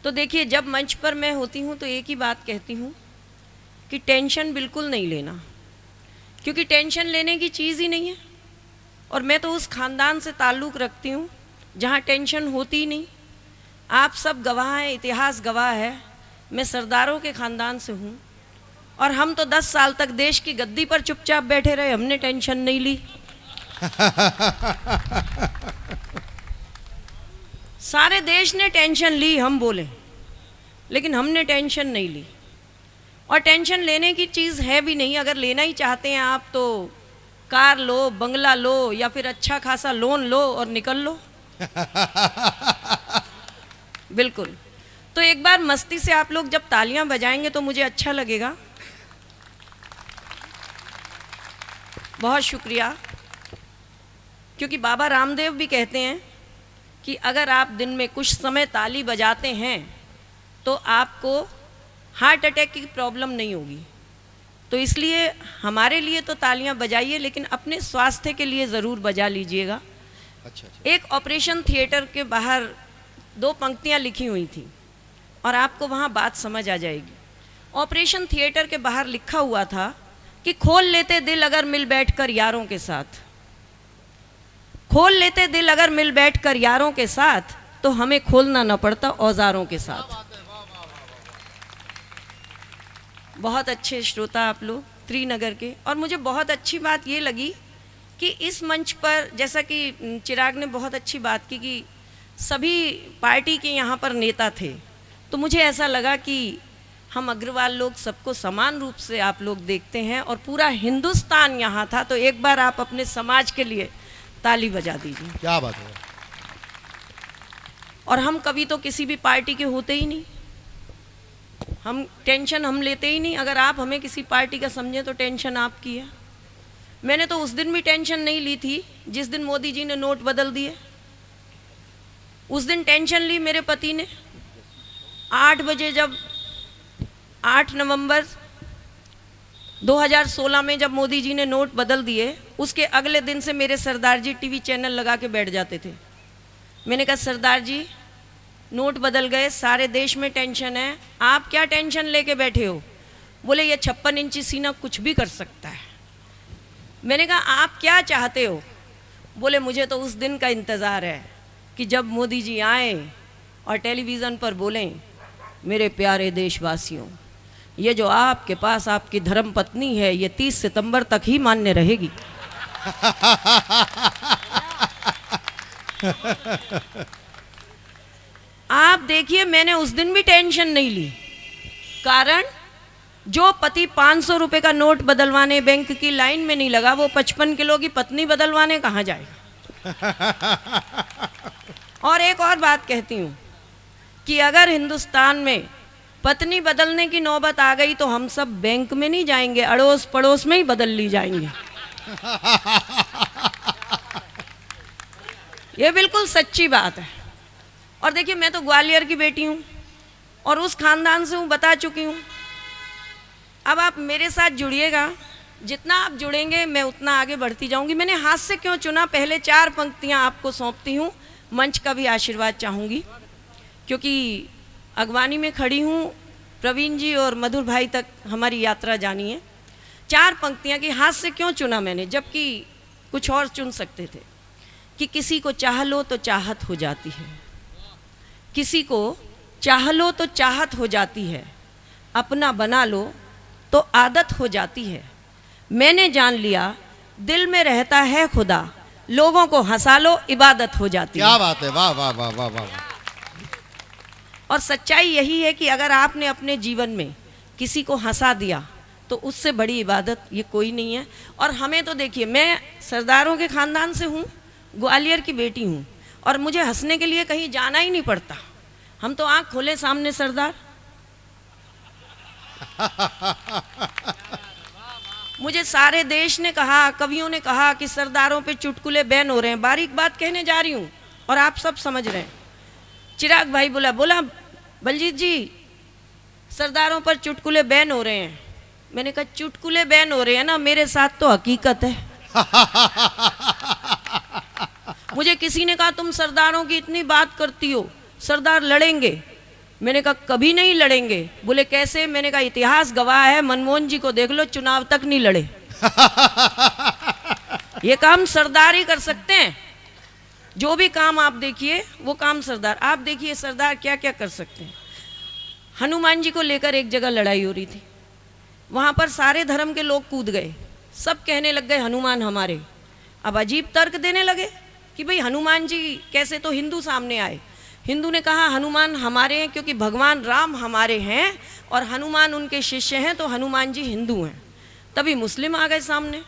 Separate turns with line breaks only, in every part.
तो देखिए, जब मंच पर मैं होती हूँ तो एक ही बात कहती हूँ कि टेंशन बिल्कुल नहीं लेना, क्योंकि टेंशन लेने की चीज़ ही नहीं है। और मैं तो उस ख़ानदान से ताल्लुक़ रखती हूँ जहाँ टेंशन होती ही नहीं। आप सब गवाह हैं, इतिहास गवाह है। मैं सरदारों के ख़ानदान से हूँ और हम तो 10 साल तक देश की गद्दी पर चुपचाप बैठे रहे, हमने टेंशन नहीं ली। सारे देश ने टेंशन ली, हम बोले, लेकिन हमने टेंशन नहीं ली। और टेंशन लेने की चीज़ है भी नहीं। अगर लेना ही चाहते हैं आप तो कार लो, बंगला लो, या फिर अच्छा खासा लोन लो और निकल लो। बिल्कुल। तो एक बार मस्ती से आप लोग जब तालियां बजाएंगे तो मुझे अच्छा लगेगा। बहुत शुक्रिया। क्योंकि बाबा रामदेव भी कहते हैं कि अगर आप दिन में कुछ समय ताली बजाते हैं तो आपको हार्ट अटैक की प्रॉब्लम नहीं होगी। तो इसलिए हमारे लिए तो तालियां बजाइए, लेकिन अपने स्वास्थ्य के लिए ज़रूर बजा लीजिएगा। अच्छा। एक ऑपरेशन थिएटर के बाहर 2 पंक्तियां लिखी हुई थी और आपको वहाँ बात समझ आ जाएगी। ऑपरेशन थिएटर के बाहर लिखा हुआ था कि खोल लेते दिल अगर मिल बैठकर यारों के साथ, खोल लेते दिल अगर मिल बैठकर यारों के साथ, तो हमें खोलना न पड़ता औजारों के साथ। बहुत अच्छे श्रोता आप लोग त्रिनगर के। और मुझे बहुत अच्छी बात ये लगी कि इस मंच पर, जैसा कि चिराग ने बहुत अच्छी बात की कि सभी पार्टी के यहाँ पर नेता थे, तो मुझे ऐसा लगा कि हम अग्रवाल लोग सबको समान रूप से आप लोग देखते हैं और पूरा हिंदुस्तान यहाँ था। तो एक बार आप अपने समाज के लिए ताली बजा दीजिए।
क्या बात है।
और हम कभी तो किसी भी पार्टी के होते ही नहीं, हम टेंशन हम लेते ही नहीं। अगर आप हमें किसी पार्टी का समझें तो टेंशन आपकी है। मैंने तो उस दिन भी टेंशन नहीं ली थी जिस दिन मोदी जी ने नोट बदल दिए। उस दिन टेंशन ली मेरे पति ने। 8 बजे जब 8 नवंबर 2016 में जब मोदी जी ने नोट बदल दिए, उसके अगले दिन से मेरे सरदार जी टीवी चैनल लगा के बैठ जाते थे। मैंने कहा, सरदार जी नोट बदल गए, सारे देश में टेंशन है, आप क्या टेंशन लेके बैठे हो? बोले ये 56 इंची सीना कुछ भी कर सकता है। मैंने कहा, आप क्या चाहते हो? बोले मुझे तो उस दिन का इंतज़ार है कि जब मोदी जी आए और टेलीविज़न पर बोलें, मेरे प्यारे देशवासियों, ये जो आपके पास आपकी धर्म पत्नी है ये 30 सितंबर तक ही मान्य रहेगी। आप देखिए, मैंने उस दिन भी टेंशन नहीं ली। कारण जो पति 500 रुपए का नोट बदलवाने बैंक की लाइन में नहीं लगा, वो 55 किलो की पत्नी बदलवाने कहाँ जाएगा। और एक और बात कहती हूँ कि अगर हिंदुस्तान में पत्नी बदलने की नौबत आ गई तो हम सब बैंक में नहीं जाएंगे, अड़ोस पड़ोस में ही बदल ली जाएंगे। ये बिल्कुल सच्ची बात है। और देखिए, मैं तो ग्वालियर की बेटी हूँ और उस खानदान से हूँ, बता चुकी हूँ। अब आप मेरे साथ जुड़िएगा, जितना आप जुड़ेंगे मैं उतना आगे बढ़ती जाऊँगी। मैंने हाथ से क्यों चुना, पहले 4 पंक्तियाँ आपको सौंपती हूँ, मंच का भी आशीर्वाद चाहूँगी क्योंकि अगवानी में खड़ी हूँ। प्रवीण जी और मधुर भाई तक हमारी यात्रा जानी है। 4 पंक्तियाँ की हाथ से क्यों चुना मैंने, जबकि कुछ और चुन सकते थे। कि किसी को चाह लो तो चाहत हो जाती है, किसी को चाह लो तो चाहत हो जाती है, अपना बना लो तो आदत हो जाती है। मैंने जान लिया दिल में रहता है खुदा, लोगों को हंसा लो इबादत हो जाती है।
क्या बात है, वाह वाह वाह वाह वाह।
और सच्चाई यही है कि अगर आपने अपने जीवन में किसी को हंसा दिया तो उससे बड़ी इबादत ये कोई नहीं है। और हमें तो देखिए, मैं सरदारों के ख़ानदान से हूँ, ग्वालियर की बेटी हूँ और मुझे हंसने के लिए कहीं जाना ही नहीं पड़ता। हम तो आँख खोले सामने सरदार। मुझे सारे देश ने कहा, कवियों ने कहा कि सरदारों पे चुटकुले बैन हो रहे हैं। बारीक बात कहने जा रही हूँ और आप सब समझ रहे हैं। चिराग भाई बोला बलजीत जी सरदारों पर चुटकुले बैन हो रहे हैं। मैंने कहा चुटकुले बैन हो रहे हैं ना, मेरे साथ तो हकीकत है। मुझे किसी ने कहा तुम सरदारों की इतनी बात करती हो, सरदार लड़ेंगे। मैंने कहा कभी नहीं लड़ेंगे। बोले कैसे? मैंने कहा इतिहास गवाह है, मनमोहन जी को देख लो, चुनाव तक नहीं लड़े। ये काम सरदार ही कर सकते हैं। जो भी काम आप देखिए वो काम सरदार। आप देखिए सरदार क्या क्या कर सकते हैं। हनुमान जी को लेकर एक जगह लड़ाई हो रही थी, वहां पर सारे धर्म के लोग कूद गए, सब कहने लग गए हनुमान हमारे। अब अजीब तर्क देने लगे कि भाई हनुमान जी कैसे? तो हिंदू सामने आए। हिंदू ने कहा हनुमान हमारे हैं क्योंकि भगवान राम हमारे हैं और हनुमान उनके शिष्य हैं, तो हनुमान जी हिंदू हैं। तभी मुस्लिम आ गए सामने,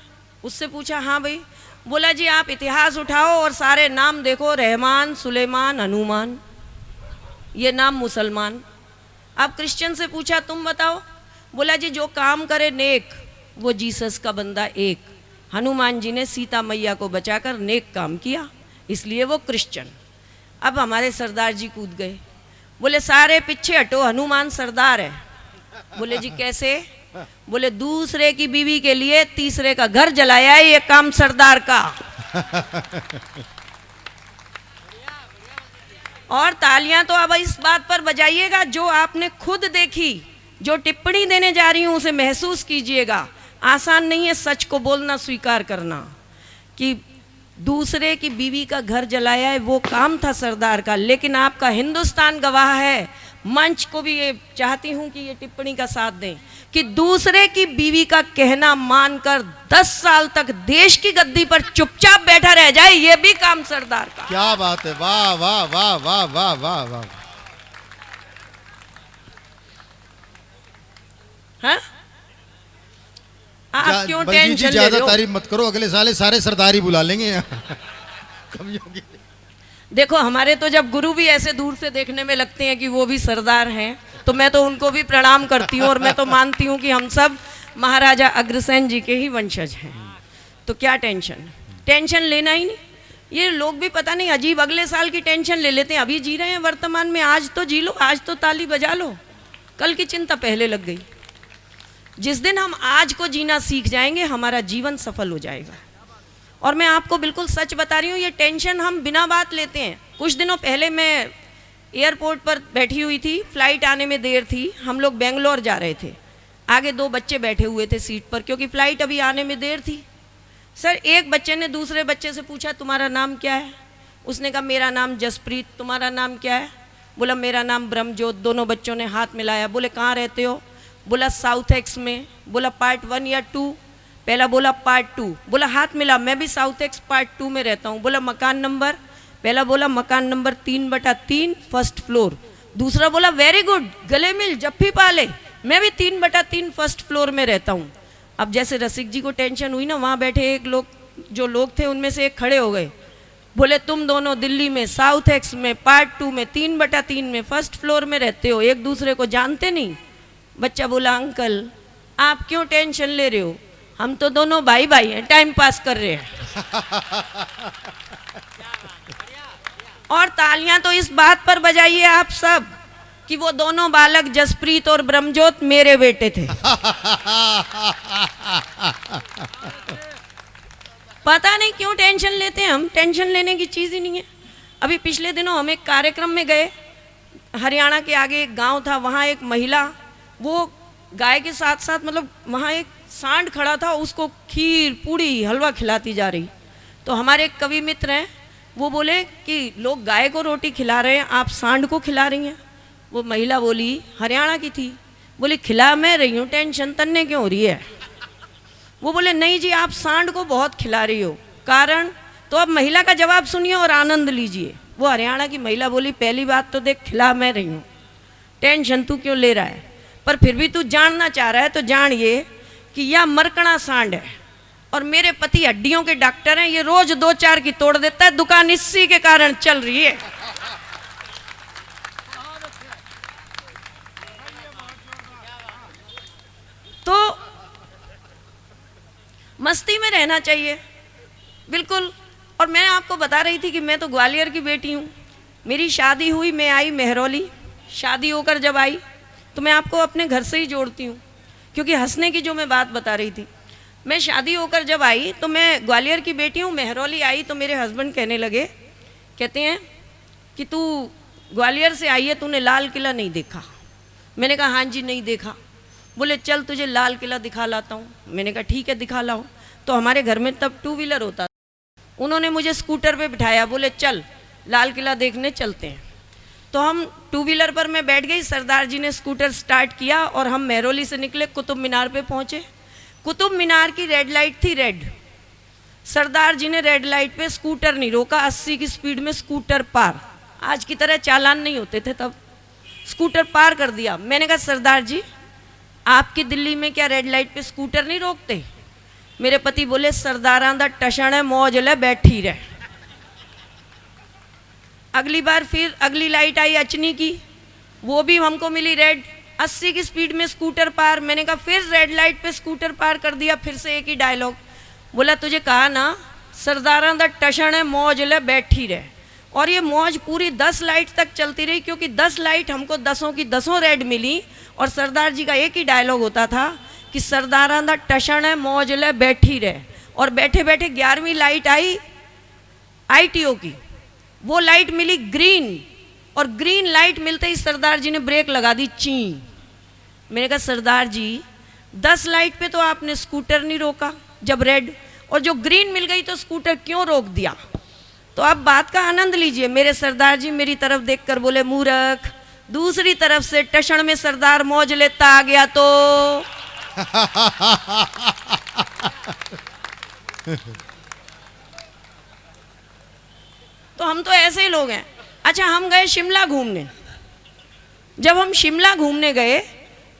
उससे पूछा हाँ भाई। बोला जी आप इतिहास उठाओ और सारे नाम देखो, रहमान, सुलेमान, हनुमान, ये नाम मुसलमान। आप क्रिश्चियन से पूछा तुम बताओ। बोला जी जो काम करे नेक वो जीसस का बंदा एक। हनुमान जी ने सीता मैया को बचाकर नेक काम किया, इसलिए वो क्रिश्चियन। अब हमारे सरदार जी कूद गए, बोले सारे पीछे हटो, हनुमान सरदार है। बोले जी कैसे? बोले दूसरे की बीवी के लिए तीसरे का घर जलाया है, ये काम सरदार का। और तालियां तो अब इस बात पर बजाइएगा जो आपने खुद देखी। जो टिप्पणी देने जा रही हूं उसे महसूस कीजिएगा। आसान नहीं है सच को बोलना, स्वीकार करना कि दूसरे की बीवी का घर जलाया है वो काम था सरदार का। लेकिन आपका हिंदुस्तान गवाह है, मंच को भी ये चाहती हूं कि ये टिप्पणी का साथ दें कि दूसरे की बीवी का कहना मानकर 10 साल तक देश की गद्दी पर चुपचाप बैठा रह जाए, ये भी काम सरदार का।
क्या बात है, वाह वाह वाह वाह वाह वाह वाह।
हाँ? आप क्यों
बल्कि जी
टेंशन ले
ज्यादा
रहे हो?
तारीफ मत करो, अगले साल सारे सरदार ही बुला लेंगे। कमियों की।
देखो हमारे तो जब गुरु भी ऐसे दूर से देखने में लगते हैं कि वो भी सरदार हैं, तो मैं तो उनको भी प्रणाम करती हूँ और मैं तो मानती हूँ कि हम सब महाराजा अग्रसेन जी के ही वंशज हैं। तो क्या टेंशन? टेंशन लेना ही नहीं। ये लोग भी पता नहीं अजीब अगले साल की टेंशन ले लेते हैं। अभी जी रहे हैं वर्तमान में, आज तो जी लो, आज तो ताली बजा लो, कल की चिंता पहले लग गई। जिस दिन हम आज को जीना सीख जाएंगे हमारा जीवन सफल हो जाएगा। और मैं आपको बिल्कुल सच बता रही हूँ, ये टेंशन हम बिना बात लेते हैं। कुछ दिनों पहले मैं एयरपोर्ट पर बैठी हुई थी, फ्लाइट आने में देर थी, हम लोग बेंगलोर जा रहे थे। आगे 2 बच्चे बैठे हुए थे सीट पर क्योंकि फ्लाइट अभी आने में देर थी। सर एक बच्चे ने दूसरे बच्चे से पूछा तुम्हारा नाम क्या है? उसने कहा मेरा नाम जसप्रीत। तुम्हारा नाम क्या है? बोला मेरा नाम ब्रह्मजोत। दोनों बच्चों ने हाथ मिलाया। बोले कहाँ रहते हो? बोला साउथ एक्स में। बोला पार्ट 1 या 2? पहला बोला पार्ट 2। बोला हाथ मिला, मैं भी साउथ एक्स पार्ट 2 में रहता हूँ। बोला मकान नंबर? पहला बोला मकान नंबर 3/3 फर्स्ट फ्लोर। दूसरा बोला वेरी गुड, गले मिल जप्फी पाले, मैं भी 3/3 फर्स्ट फ्लोर में रहता हूँ। अब जैसे रसिक जी को टेंशन हुई ना, वहाँ बैठे एक लोग, जो लोग थे उनमें से एक खड़े हो गए। बोले तुम दोनों दिल्ली में साउथ एक्स में पार्ट 2 में 3/3 में फर्स्ट फ्लोर में रहते हो, एक दूसरे को जानते नहीं? बच्चा बोला अंकल आप क्यों टेंशन ले रहे हो, हम तो दोनों भाई भाई हैं, टाइम पास कर रहे हैं। और तालियां तो इस बात पर बजाइए आप सब कि वो दोनों बालक जसप्रीत और ब्रह्मजोत मेरे बेटे थे। पता नहीं क्यों टेंशन लेते हैं हम, टेंशन लेने की चीज़ ही नहीं है। अभी पिछले दिनों हम एक कार्यक्रम में गए, हरियाणा के आगे एक गांव था, वहाँ एक महिला वो गाय के साथ साथ मतलब वहाँ एक सांड खड़ा था, उसको खीर पूड़ी हलवा खिलाती जा रही। तो हमारे एक कवि मित्र हैं, वो बोले कि लोग गाय को रोटी खिला रहे हैं, आप सांड को खिला रही हैं। वो महिला बोली, हरियाणा की थी, बोली खिला मैं रही हूँ, टेंशन तन्ने क्यों हो रही है? वो बोले नहीं जी आप सांड को बहुत खिला रही हो, कारण? तो अब महिला का जवाब सुनिए और आनंद लीजिए। वो हरियाणा की महिला बोली पहली बात तो देख खिला मैं रही हूँ, टेंशन तू क्यों ले रहा है, पर फिर भी तू जानना चाह रहा है तो जान ये कि यह मरकड़ा सांड है और मेरे पति हड्डियों के डॉक्टर हैं, ये रोज 2-4 की तोड़ देता है, दुकान इसी के कारण चल रही है। तो मस्ती में रहना चाहिए बिल्कुल। और मैं आपको बता रही थी कि मैं तो ग्वालियर की बेटी हूँ, मेरी शादी हुई, मैं आई मेहरौली, शादी होकर जब आई तो मैं आपको अपने घर से ही जोड़ती हूँ क्योंकि हंसने की जो मैं बात बता रही थी, मैं शादी होकर जब आई तो मैं ग्वालियर की बेटी हूँ, मेहरौली आई तो मेरे हस्बैंड कहने लगे, कहते हैं कि तू ग्वालियर से आई है, तूने लाल किला नहीं देखा? मैंने कहा हाँ जी नहीं देखा। बोले चल तुझे लाल किला दिखा लाता हूँ। मैंने कहा ठीक है दिखा लाओ। तो हमारे घर में तब 2 व्हीलर होता था, उन्होंने मुझे स्कूटर पे बिठाया, बोले चल लाल किला देखने चलते हैं। तो हम 2 व्हीलर पर मैं बैठ गई, सरदार जी ने स्कूटर स्टार्ट किया और हम मेहरौली से निकले, कुतुब मीनार पे पहुँचे। कुतुब मीनार की रेड लाइट थी, रेड। सरदार जी ने रेड लाइट पे स्कूटर नहीं रोका, 80 की स्पीड में स्कूटर पार। आज की तरह चालान नहीं होते थे तब, स्कूटर पार कर दिया। मैंने कहा सरदार जी आपकी दिल्ली में क्या रेड लाइट पे स्कूटर नहीं रोकते? मेरे पति बोले सरदारां दा टशन है, मौज ले बैठी रहे। अगली बार फिर अगली लाइट आई अचनी की, वो भी हमको मिली रेड, 80 की स्पीड में स्कूटर पार। मैंने कहा फिर रेड लाइट पे स्कूटर पार कर दिया, फिर से एक ही डायलॉग। बोला तुझे कहा ना सरदारां दा टशन है, मौज ले बैठी रहे। और ये मौज पूरी 10 लाइट तक चलती रही, क्योंकि 10 लाइट हमको 10 की 10 रेड मिली। और सरदार जी का एक ही डायलॉग होता था कि सरदारां दा टशन है, मौज ले बैठी रहे। और बैठे बैठे 11वीं लाइट आई ITO की, वो लाइट मिली ग्रीन, और ग्रीन लाइट मिलते ही सरदार जी ने ब्रेक लगा दी, ची। मैंने कहा सरदार जी 10 लाइट पे तो आपने स्कूटर नहीं रोका जब रेड, और जो ग्रीन मिल गई तो स्कूटर क्यों रोक दिया? तो आप बात का आनंद लीजिए। मेरे सरदार जी मेरी तरफ देखकर बोले मूर्ख, दूसरी तरफ से टशन में सरदार मौज लेता आ गया तो। तो हम तो ऐसे ही लोग हैं। अच्छा हम गए शिमला घूमने। जब हम शिमला घूमने गए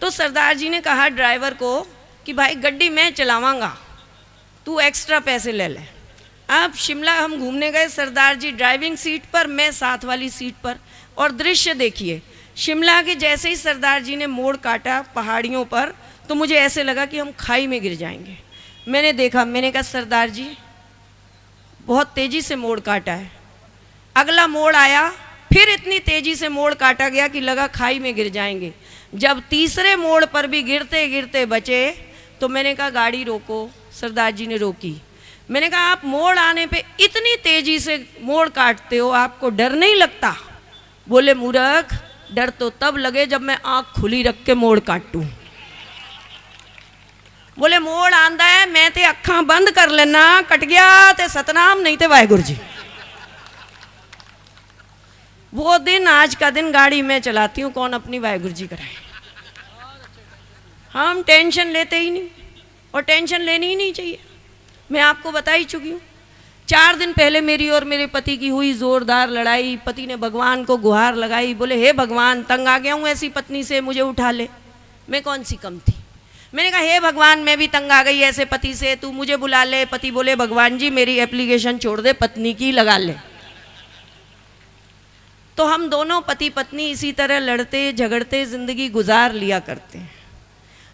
तो सरदार जी ने कहा ड्राइवर को कि भाई गड्डी मैं चलावांगा, तू एक्स्ट्रा पैसे ले ले। अब शिमला हम घूमने गए, सरदार जी ड्राइविंग सीट पर, मैं साथ वाली सीट पर। और दृश्य देखिए, शिमला के जैसे ही सरदार जी ने मोड़ काटा पहाड़ियों पर, तो मुझे ऐसे लगा कि हम खाई में गिर जाएंगे। मैंने देखा, मैंने कहा सरदार जी बहुत तेज़ी से मोड़ काटा है। अगला मोड़ आया, फिर इतनी तेज़ी से मोड़ काटा गया कि लगा खाई में गिर जाएंगे। जब तीसरे मोड़ पर भी गिरते गिरते बचे तो मैंने कहा गाड़ी रोको। सरदार जी ने रोकी। मैंने कहा आप मोड़ आने पे इतनी तेज़ी से मोड़ काटते हो, आपको डर नहीं लगता? बोले मूर्ख, डर तो तब लगे जब मैं आँख खुली रख के मोड़ काटूं। बोले मोड़ आंदा है, मैं ते अखा बंद कर लेना, कट गया ते सतनाम, नहीं ते वाहेगुरु जी। वो दिन आज का दिन गाड़ी में चलाती हूँ, कौन अपनी वाहेगुरु जी कराए। हम टेंशन लेते ही नहीं, और टेंशन लेनी ही नहीं चाहिए। मैं आपको बता ही चुकी हूँ। 4 दिन पहले मेरी और मेरे पति की हुई जोरदार लड़ाई। पति ने भगवान को गुहार लगाई, बोले हे भगवान तंग आ गया हूँ ऐसी पत्नी से, मुझे उठा ले। मैं कौन सी कम थी? मैंने कहा हे भगवान मैं भी तंग आ गई ऐसे पति से, तू मुझे बुला ले। पति बोले भगवान जी मेरी एप्लीकेशन छोड़ दे, पत्नी की लगा ले। तो हम दोनों पति पत्नी इसी तरह लड़ते झगड़ते ज़िंदगी गुजार लिया करते हैं।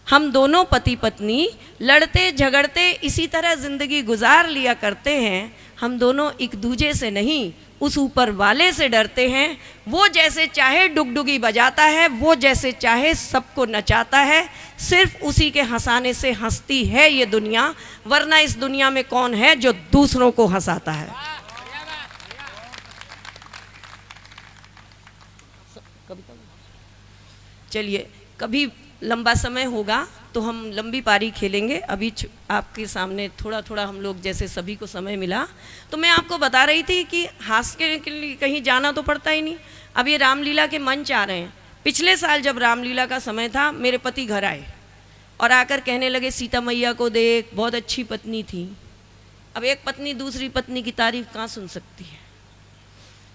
हम दोनों पति पत्नी लड़ते झगड़ते इसी तरह ज़िंदगी गुजार लिया करते हैं। हम दोनों एक दूजे से नहीं, उस ऊपर वाले से डरते हैं। वो जैसे चाहे डुगडुगी बजाता है, वो जैसे चाहे सबको नचाता है। सिर्फ उसी के हंसाने से हंसती है ये दुनिया, वरना इस दुनिया में कौन है जो दूसरों को हंसाता है। चलिए कभी लंबा समय होगा तो हम लंबी पारी खेलेंगे। अभी आपके सामने थोड़ा थोड़ा हम लोग जैसे सभी को समय मिला तो मैं आपको बता रही थी कि हास्य के लिए कहीं जाना तो पड़ता ही नहीं। अब ये रामलीला के मंच आ रहे हैं। पिछले साल जब रामलीला का समय था, मेरे पति घर आए और आकर कहने लगे सीता मैया को देख, बहुत अच्छी पत्नी थी। अब एक पत्नी दूसरी पत्नी की तारीफ कहाँ सुन सकती है।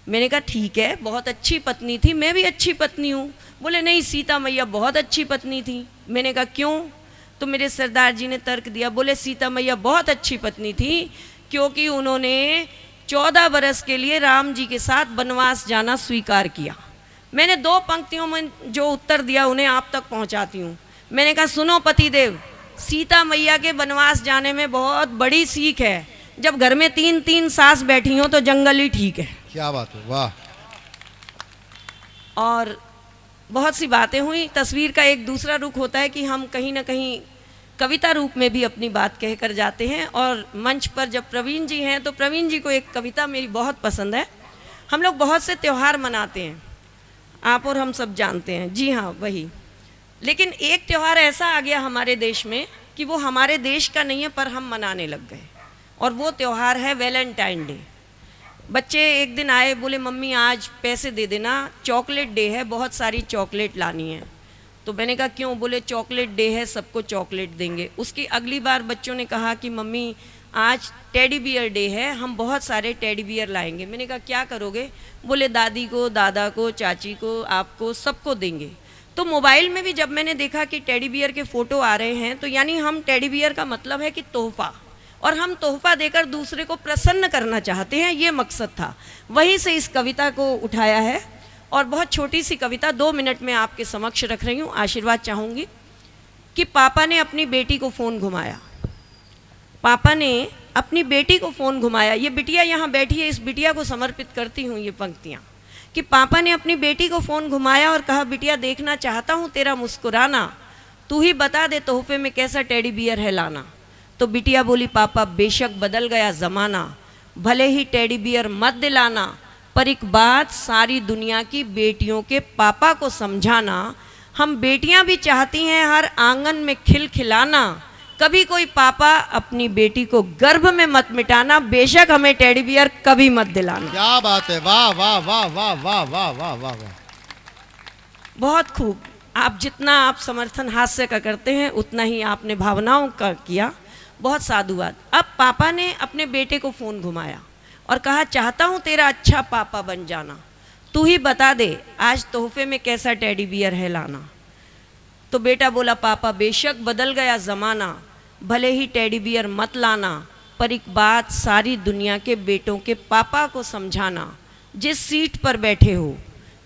मैंने कहा ठीक है, बहुत अच्छी पत्नी थी, मैं भी अच्छी पत्नी हूँ। बोले नहीं सीता मैया बहुत अच्छी पत्नी थी। मैंने कहा क्यों? तो मेरे सरदार जी ने तर्क दिया, बोले सीता मैया बहुत अच्छी पत्नी थी क्योंकि उन्होंने 14 बरस के लिए राम जी के साथ वनवास जाना स्वीकार किया। मैंने 2 पंक्तियों में जो उत्तर दिया उन्हें आप तक पहुँचाती हूँ। मैंने कहा सुनो पतिदेव, सीता मैया के वनवास जाने में बहुत बड़ी सीख है। जब घर में 3-3 सास बैठी हों तो जंगल ही ठीक है।
क्या बात है, वाह।
और बहुत सी बातें हुई। तस्वीर का एक दूसरा रुख होता है कि हम कहीं ना कहीं कविता रूप में भी अपनी बात कह कर जाते हैं। और मंच पर जब प्रवीण जी हैं तो प्रवीण जी को एक कविता मेरी बहुत पसंद है। हम लोग बहुत से त्यौहार मनाते हैं आप और हम सब जानते हैं, जी हाँ वही। लेकिन एक त्यौहार ऐसा आ गया हमारे देश में कि वो हमारे देश का नहीं है पर हम मनाने लग गए, और वो त्यौहार है वैलेंटाइन डे। बच्चे एक दिन आए, बोले मम्मी आज पैसे दे देना, चॉकलेट डे है, बहुत सारी चॉकलेट लानी है। तो मैंने कहा क्यों? बोले चॉकलेट डे है, सबको चॉकलेट देंगे। उसकी अगली बार बच्चों ने कहा कि मम्मी आज टेडी बियर डे है, हम बहुत सारे टेडी बियर लाएंगे। मैंने कहा क्या करोगे? बोले दादी को, दादा को, चाची को, आपको, सबको देंगे। तो मोबाइल में भी जब मैंने देखा कि टेडी बियर के फ़ोटो आ रहे हैं, तो यानी हम टेडी बियर का मतलब है कि तोहफा, और हम तोहफा देकर दूसरे को प्रसन्न करना चाहते हैं, ये मकसद था। वहीं से इस कविता को उठाया है, और बहुत छोटी सी कविता 2 मिनट में आपके समक्ष रख रही हूँ। आशीर्वाद चाहूँगी कि पापा ने अपनी बेटी को फ़ोन घुमाया, पापा ने अपनी बेटी को फ़ोन घुमाया। ये बिटिया यहाँ बैठी है, इस बिटिया को समर्पित करती हूँ ये पंक्तियाँ, कि पापा ने अपनी बेटी को फ़ोन घुमाया और कहा बिटिया देखना चाहता हूँ तेरा मुस्कुराना, तू ही बता दे तोहफे में कैसा टेडी बियर है लाना। तो बिटिया बोली पापा बेशक बदल गया ज़माना, भले ही टेडी बियर मत दिलाना, पर एक बात सारी दुनिया की बेटियों के पापा को समझाना, हम बेटियां भी चाहती हैं हर आंगन में खिलखिलाना, कभी कोई पापा अपनी बेटी को गर्भ में मत मिटाना, बेशक हमें टेडी बियर कभी मत दिलाना।
क्या बात है, वाह वाह वाह वाह वाह वाह वाह वाह वाह।
बहुत खूब। आप जितना आप समर्थन हास्य का करते हैं उतना ही आपने भावनाओं का किया, बहुत साधुवाद। अब पापा ने अपने बेटे को फ़ोन घुमाया और कहा चाहता हूँ तेरा अच्छा पापा बन जाना, तू ही बता दे आज तोहफे में कैसा टेडी बियर है लाना। तो बेटा बोला पापा बेशक बदल गया ज़माना, भले ही टेडी बियर मत लाना, पर एक बात सारी दुनिया के बेटों के पापा को समझाना, जिस सीट पर बैठे हो,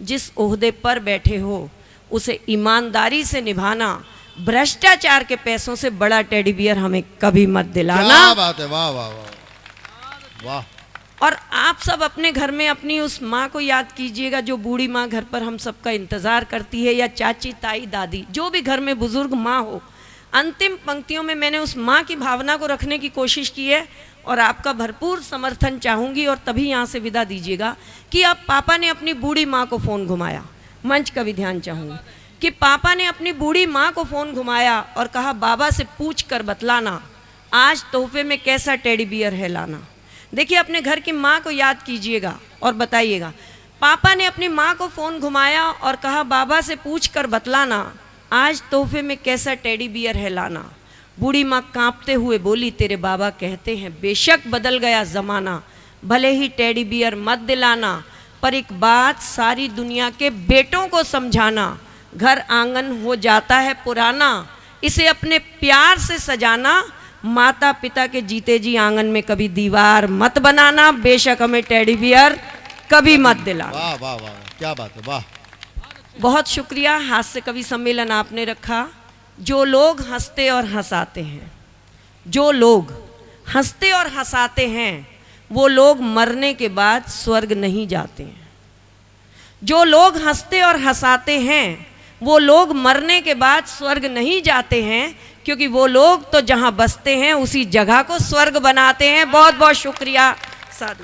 जिस ओहदे पर बैठे हो, उसे ईमानदारी से निभाना, भ्रष्टाचार के पैसों से बड़ा टेडी बियर हमें कभी मत दिलाना।
क्या बात है, वाह वाह वाह वाह।
और आप सब अपने घर में अपनी उस माँ को याद कीजिएगा जो बूढ़ी माँ घर पर हम सबका इंतज़ार करती है, या चाची, ताई, दादी, जो भी घर में बुज़ुर्ग माँ हो। अंतिम पंक्तियों में मैंने उस माँ की भावना को रखने की कोशिश की है, और आपका भरपूर समर्थन चाहूँगी, और तभी यहाँ से विदा दीजिएगा कि अब पापा ने अपनी बूढ़ी माँ को फ़ोन घुमाया। मंच का भी ध्यान चाहूँगी कि पापा ने अपनी बूढ़ी माँ को फ़ोन घुमाया और कहा बाबा से पूछ कर बतलाना, आज तोहफे में कैसा टेडी बियर है लाना। देखिए अपने घर की माँ को याद कीजिएगा और बताइएगा। पापा ने अपनी माँ को फ़ोन घुमाया और कहा बाबा से पूछ कर बतलाना, आज तोहफे में कैसा टेडी बियर है लाना। बूढ़ी माँ कांपते हुए बोली तेरे बाबा कहते हैं बेशक बदल गया ज़माना, भले ही टेडी बियर मत दिलाना, पर एक बात सारी दुनिया के बेटों को समझाना, घर आंगन हो जाता है पुराना, इसे अपने प्यार से सजाना, माता पिता के जीते जी आंगन में कभी दीवार मत बनाना, बेशक हमें टेडी बियर कभी मत दिलाना।
वाह वाह वाह, क्या बात है, वाह।
बहुत शुक्रिया। हास्य कवि सम्मेलन आपने रखा। जो लोग हंसते और हंसाते हैं, जो लोग हंसते और हंसाते हैं, वो लोग मरने के बाद स्वर्ग नहीं जाते हैं। जो लोग हंसते और हंसाते हैं, वो लोग मरने के बाद स्वर्ग नहीं जाते हैं, क्योंकि वो लोग तो जहाँ बसते हैं उसी जगह को स्वर्ग बनाते हैं। बहुत बहुत शुक्रिया। साधु।